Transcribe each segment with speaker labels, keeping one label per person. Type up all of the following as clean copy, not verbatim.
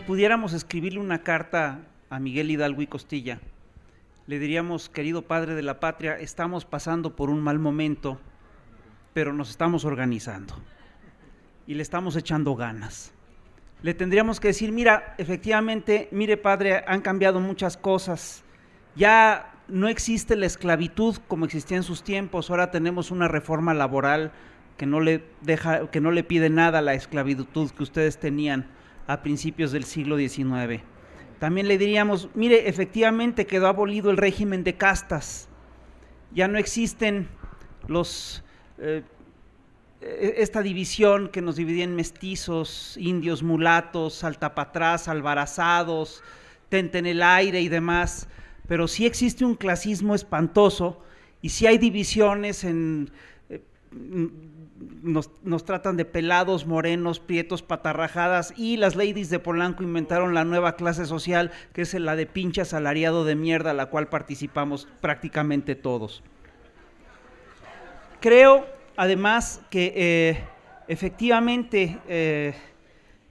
Speaker 1: pudiéramos escribirle una carta a Miguel Hidalgo y Costilla, le diríamos: querido padre de la patria, estamos pasando por un mal momento, pero nos estamos organizando y le estamos echando ganas. Le tendríamos que decir: mira, efectivamente, mire padre, han cambiado muchas cosas, ya no existe la esclavitud como existía en sus tiempos, ahora tenemos una reforma laboral que no le pide nada a la esclavitud que ustedes tenían a principios del siglo XIX. También le diríamos: mire, efectivamente quedó abolido el régimen de castas, ya no existen esta división que nos dividía en mestizos, indios, mulatos, saltapatrás, albarazados, tente en el aire y demás, pero sí existe un clasismo espantoso y sí hay divisiones nos tratan de pelados, morenos, prietos, patarrajadas, y las ladies de Polanco inventaron la nueva clase social, que es la de pinche asalariado de mierda, a la cual participamos prácticamente todos. Creo, además, que efectivamente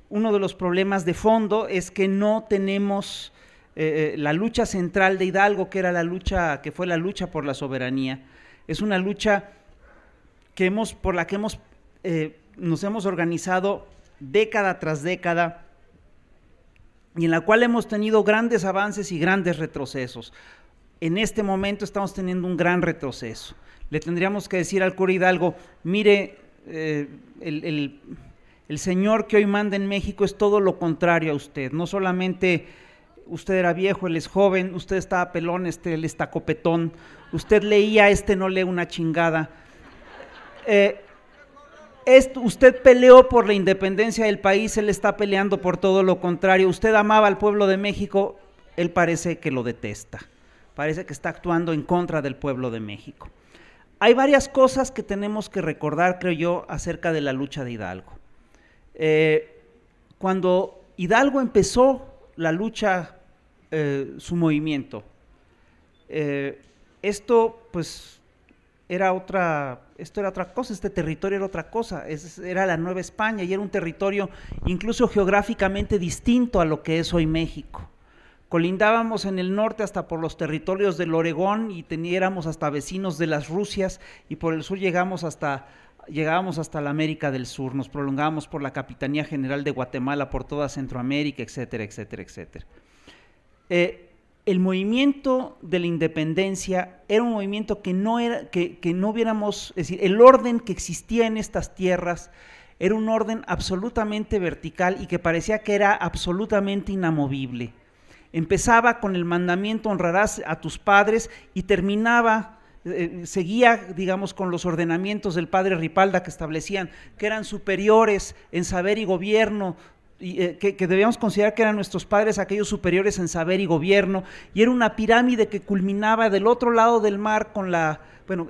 Speaker 1: uno de los problemas de fondo es que no tenemos la lucha central de Hidalgo, que fue la lucha por la soberanía. Es una lucha por la que nos hemos organizado década tras década y en la cual hemos tenido grandes avances y grandes retrocesos. En este momento estamos teniendo un gran retroceso. Le tendríamos que decir al cura Hidalgo: mire, el señor que hoy manda en México es todo lo contrario a usted, no solamente usted era viejo, él es joven, usted estaba pelón, él está copetón, usted leía, no lee una chingada. Usted peleó por la independencia del país, él está peleando por todo lo contrario. Usted amaba al pueblo de México, él parece que lo detesta, parece que está actuando en contra del pueblo de México. Hay varias cosas que tenemos que recordar, creo yo, acerca de la lucha de Hidalgo. Cuando Hidalgo empezó la lucha, su movimiento, esto era otra cosa, este territorio era otra cosa, era la Nueva España y era un territorio incluso geográficamente distinto a lo que es hoy México. Colindábamos en el norte hasta por los territorios del Oregón y éramos hasta vecinos de las Rusias, y por el sur llegábamos hasta la América del Sur, nos prolongábamos por la Capitanía General de Guatemala, por toda Centroamérica, etcétera, etcétera, etcétera. El movimiento de la independencia era un movimiento que no hubiéramos, es decir, el orden que existía en estas tierras era un orden absolutamente vertical y que parecía que era absolutamente inamovible. Empezaba con el mandamiento: honrarás a tus padres, y terminaba, seguía, digamos, con los ordenamientos del padre Ripalda, que establecían que eran superiores en saber y gobierno, que debíamos considerar que eran nuestros padres aquellos superiores en saber y gobierno, y era una pirámide que culminaba del otro lado del mar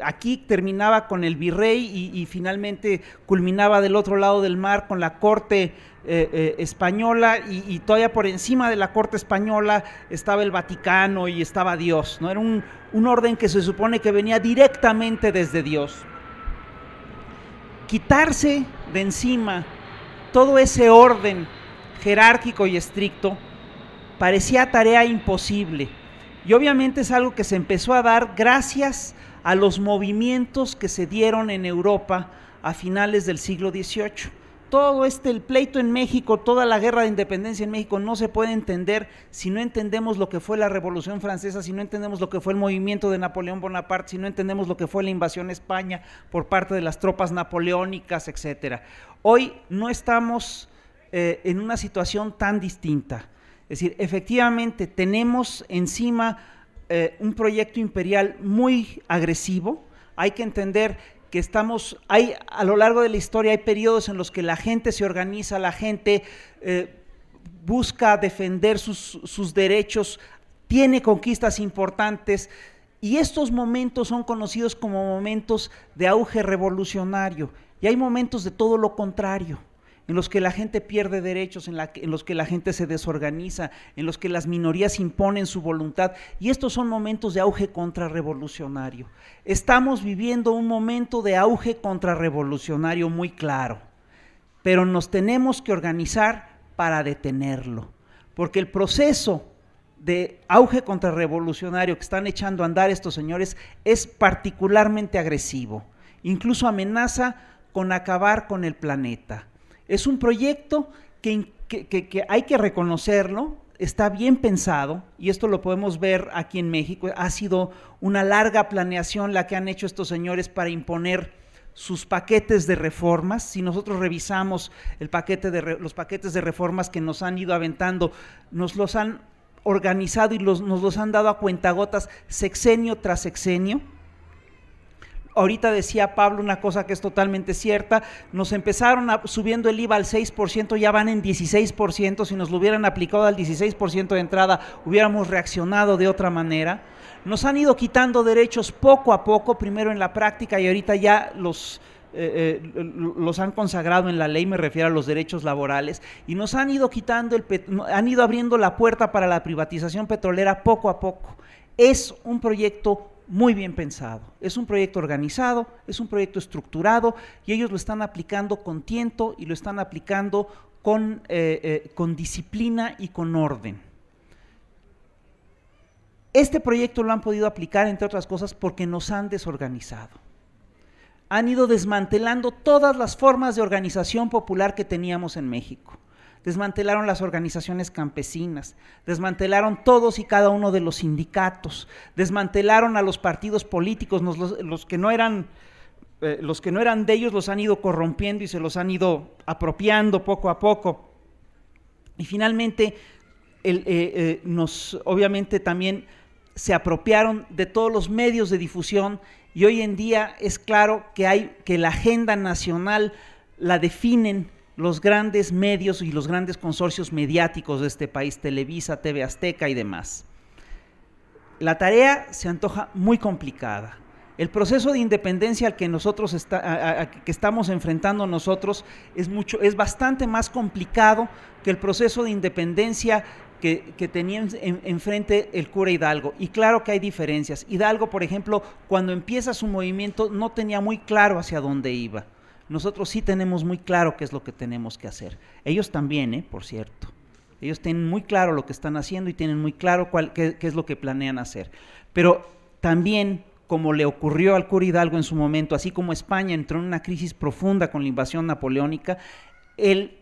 Speaker 1: aquí terminaba con el virrey y finalmente culminaba del otro lado del mar con la corte española, y todavía por encima de la corte española estaba el Vaticano y estaba Dios, ¿no? Era un orden que se supone que venía directamente desde Dios. Quitarse de encima todo ese orden jerárquico y estricto parecía tarea imposible, y obviamente es algo que se empezó a dar gracias a los movimientos que se dieron en Europa a finales del siglo XVIII. Todo el pleito en México, toda la guerra de independencia en México no se puede entender si no entendemos lo que fue la Revolución Francesa, si no entendemos lo que fue el movimiento de Napoleón Bonaparte, si no entendemos lo que fue la invasión a España por parte de las tropas napoleónicas, etcétera. Hoy no estamos en una situación tan distinta. Es decir, efectivamente tenemos encima un proyecto imperial muy agresivo. Hay que entender que a lo largo de la historia hay periodos en los que la gente se organiza, la gente busca defender sus derechos, tiene conquistas importantes, y estos momentos son conocidos como momentos de auge revolucionario, y hay momentos de todo lo contrario, en los que la gente pierde derechos, en los que la gente se desorganiza, en los que las minorías imponen su voluntad, y estos son momentos de auge contrarrevolucionario. Estamos viviendo un momento de auge contrarrevolucionario muy claro, pero nos tenemos que organizar para detenerlo, porque el proceso de auge contrarrevolucionario que están echando a andar estos señores es particularmente agresivo, incluso amenaza con acabar con el planeta. Es un proyecto que hay que reconocerlo, está bien pensado, y esto lo podemos ver aquí en México. Ha sido una larga planeación la que han hecho estos señores para imponer sus paquetes de reformas. Si nosotros revisamos los paquetes de reformas que nos han ido aventando, nos los han organizado y nos los han dado a cuentagotas sexenio tras sexenio. Ahorita decía Pablo una cosa que es totalmente cierta, nos empezaron subiendo el IVA al 6%, ya van en 16%, si nos lo hubieran aplicado al 16% de entrada, hubiéramos reaccionado de otra manera. Nos han ido quitando derechos poco a poco, primero en la práctica y ahorita ya los han consagrado en la ley, me refiero a los derechos laborales, y nos han ido quitando, han ido abriendo la puerta para la privatización petrolera poco a poco. Es un proyecto muy bien pensado, es un proyecto organizado, es un proyecto estructurado, y ellos lo están aplicando con tiento y lo están aplicando con disciplina y con orden. Este proyecto lo han podido aplicar, entre otras cosas, porque nos han desorganizado. Han ido desmantelando todas las formas de organización popular que teníamos en México. Desmantelaron las organizaciones campesinas, desmantelaron todos y cada uno de los sindicatos, desmantelaron a los partidos políticos, los que no eran de ellos los han ido corrompiendo y se los han ido apropiando poco a poco. Y finalmente, obviamente también se apropiaron de todos los medios de difusión, y hoy en día es claro que la agenda nacional la definen los grandes medios y los grandes consorcios mediáticos de este país, Televisa, TV Azteca y demás. La tarea se antoja muy complicada. El proceso de independencia al que nosotros que estamos enfrentando nosotros es bastante más complicado que el proceso de independencia que tenía enfrente el cura Hidalgo, y claro que hay diferencias. Hidalgo, por ejemplo, cuando empieza su movimiento no tenía muy claro hacia dónde iba. Nosotros sí tenemos muy claro qué es lo que tenemos que hacer. Ellos también, por cierto. Ellos tienen muy claro lo que están haciendo y tienen muy claro qué es lo que planean hacer. Pero también, como le ocurrió al cura Hidalgo en su momento, así como España entró en una crisis profunda con la invasión napoleónica, el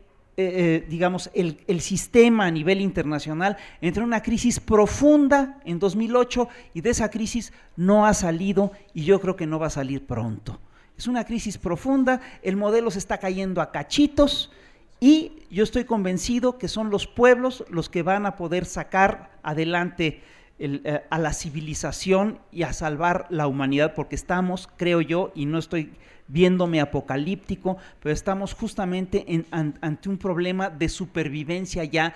Speaker 1: sistema a nivel internacional entró en una crisis profunda en 2008, y de esa crisis no ha salido, y yo creo que no va a salir pronto. Es una crisis profunda, el modelo se está cayendo a cachitos, y yo estoy convencido que son los pueblos los que van a poder sacar adelante a la civilización y a salvar la humanidad, porque estamos, creo yo, y no estoy viéndome apocalíptico, pero estamos justamente ante un problema de supervivencia ya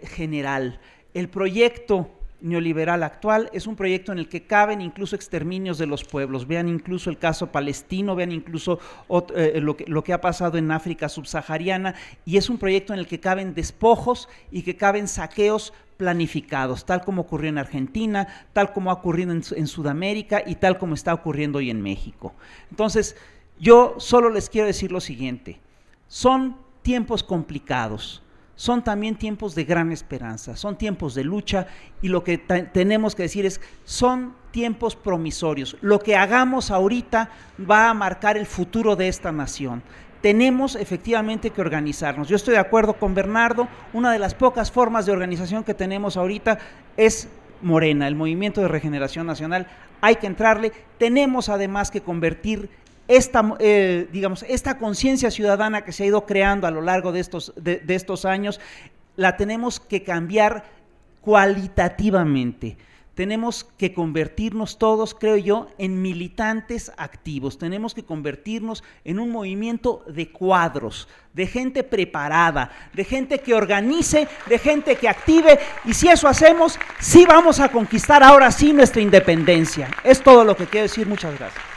Speaker 1: general. El proyecto neoliberal actual es un proyecto en el que caben incluso exterminios de los pueblos. Vean incluso el caso palestino, vean incluso lo que ha pasado en África subsahariana, y es un proyecto en el que caben despojos y que caben saqueos planificados, tal como ocurrió en Argentina, tal como ha ocurrido en Sudamérica y tal como está ocurriendo hoy en México. Entonces, yo solo les quiero decir lo siguiente: son tiempos complicados, son también tiempos de gran esperanza, son tiempos de lucha, y lo que tenemos que decir es, son tiempos promisorios. Lo que hagamos ahorita va a marcar el futuro de esta nación. Tenemos efectivamente que organizarnos. Yo estoy de acuerdo con Bernardo, una de las pocas formas de organización que tenemos ahorita es Morena, el Movimiento de Regeneración Nacional. Hay que entrarle. Tenemos además que convertir esta conciencia ciudadana que se ha ido creando a lo largo de estos años, la tenemos que cambiar cualitativamente. Tenemos que convertirnos todos, creo yo, en militantes activos. Tenemos que convertirnos en un movimiento de cuadros, de gente preparada, de gente que organice, de gente que active, y si eso hacemos, sí vamos a conquistar ahora sí nuestra independencia. Es todo lo que quiero decir. Muchas gracias.